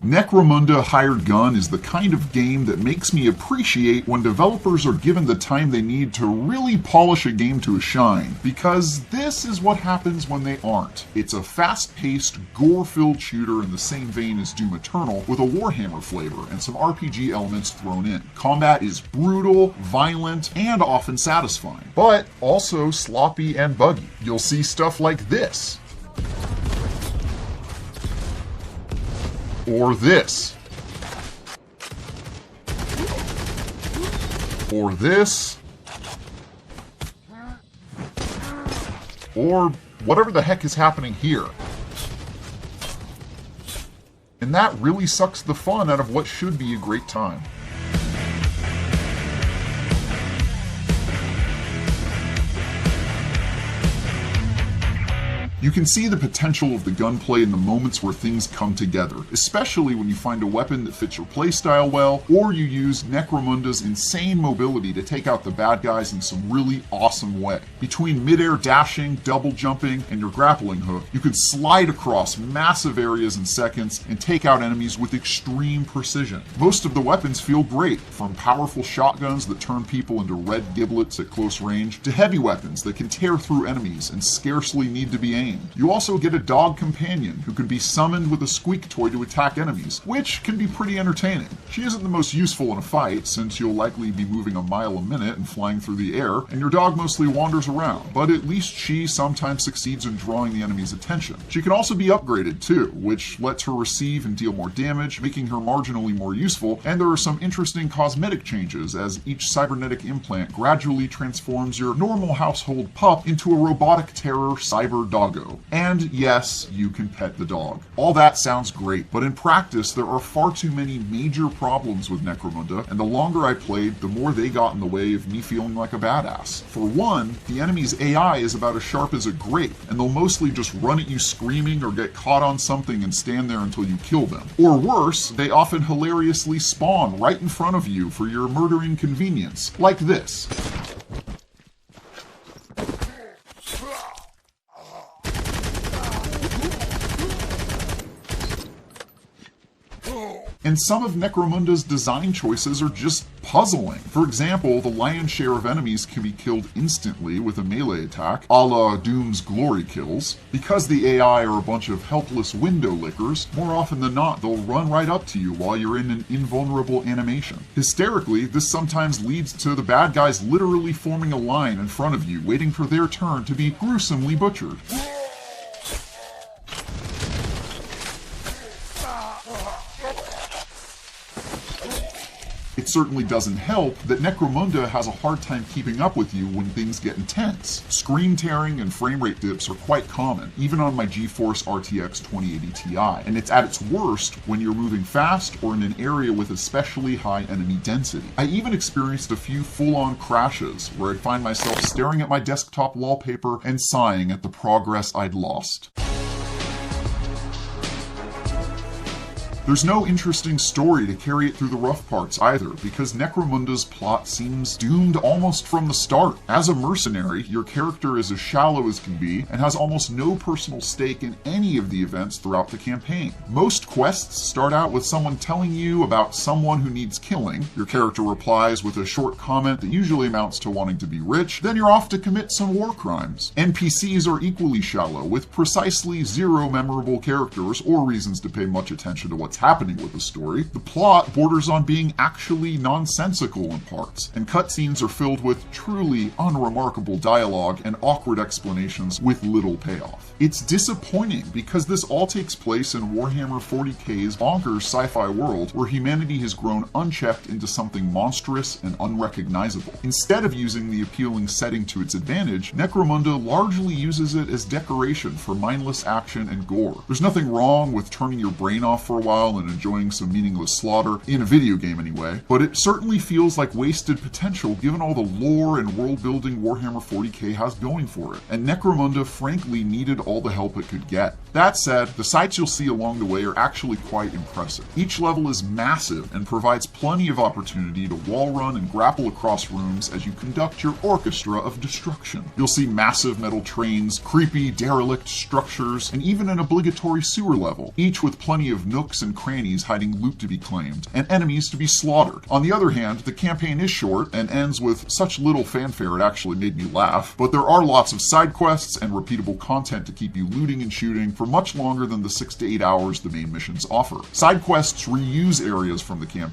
Necromunda Hired Gun is the kind of game that makes me appreciate when developers are given the time they need to really polish a game to a shine, because this is what happens when they aren't. It's a fast-paced, gore-filled shooter in the same vein as Doom Eternal, with a Warhammer flavor and some RPG elements thrown in. Combat is brutal, violent, and often satisfying, but also sloppy and buggy. You'll see stuff like this. Or this. Or this. Or whatever the heck is happening here. And that really sucks the fun out of what should be a great time. You can see the potential of the gunplay in the moments where things come together, especially when you find a weapon that fits your playstyle well, or you use Necromunda's insane mobility to take out the bad guys in some really awesome way. Between mid-air dashing, double jumping, and your grappling hook, you can slide across massive areas in seconds and take out enemies with extreme precision. Most of the weapons feel great, from powerful shotguns that turn people into red giblets at close range, to heavy weapons that can tear through enemies and scarcely need to be aimed. You also get a dog companion who can be summoned with a squeak toy to attack enemies, which can be pretty entertaining. She isn't the most useful in a fight, since you'll likely be moving a mile a minute and flying through the air, and your dog mostly wanders around, but at least she sometimes succeeds in drawing the enemy's attention. She can also be upgraded too, which lets her receive and deal more damage, making her marginally more useful, and there are some interesting cosmetic changes as each cybernetic implant gradually transforms your normal household pup into a robotic terror cyber doggo. And yes, you can pet the dog. All that sounds great, but in practice there are far too many major problems with Necromunda, and the longer I played, the more they got in the way of me feeling like a badass. For one, the enemy's AI is about as sharp as a grape, and they'll mostly just run at you screaming or get caught on something and stand there until you kill them. Or worse, they often hilariously spawn right in front of you for your murdering convenience, like this. And some of Necromunda's design choices are just puzzling. For example, the lion's share of enemies can be killed instantly with a melee attack, a la Doom's glory kills. Because the AI are a bunch of helpless window lickers, more often than not they'll run right up to you while you're in an invulnerable animation. Hysterically, this sometimes leads to the bad guys literally forming a line in front of you, waiting for their turn to be gruesomely butchered. It certainly doesn't help that Necromunda has a hard time keeping up with you when things get intense. Screen tearing and frame rate dips are quite common, even on my GeForce RTX 2080 Ti, and it's at its worst when you're moving fast or in an area with especially high enemy density. I even experienced a few full-on crashes where I'd find myself staring at my desktop wallpaper and sighing at the progress I'd lost. There's no interesting story to carry it through the rough parts either, because Necromunda's plot seems doomed almost from the start. As a mercenary, your character is as shallow as can be, and has almost no personal stake in any of the events throughout the campaign. Most quests start out with someone telling you about someone who needs killing. Your character replies with a short comment that usually amounts to wanting to be rich, then you're off to commit some war crimes. NPCs are equally shallow, with precisely zero memorable characters or reasons to pay much attention to what's happening with the story. The plot borders on being actually nonsensical in parts, and cutscenes are filled with truly unremarkable dialogue and awkward explanations with little payoff. It's disappointing because this all takes place in Warhammer 40k's bonkers sci-fi world where humanity has grown unchecked into something monstrous and unrecognizable. Instead of using the appealing setting to its advantage, Necromunda largely uses it as decoration for mindless action and gore. There's nothing wrong with turning your brain off for a while and enjoying some meaningless slaughter, in a video game anyway, but it certainly feels like wasted potential given all the lore and world building Warhammer 40k has going for it. And Necromunda frankly needed all the help it could get. That said, the sights you'll see along the way are actually quite impressive. Each level is massive and provides plenty of opportunity to wall run and grapple across rooms as you conduct your orchestra of destruction. You'll see massive metal trains, creepy, derelict structures, and even an obligatory sewer level, each with plenty of nooks and crannies hiding loot to be claimed, and enemies to be slaughtered. On the other hand, the campaign is short and ends with such little fanfare it actually made me laugh, but there are lots of side quests and repeatable content to keep you looting and shooting for much longer than the 6 to 8 hours the main missions offer. Side quests reuse areas from the campaign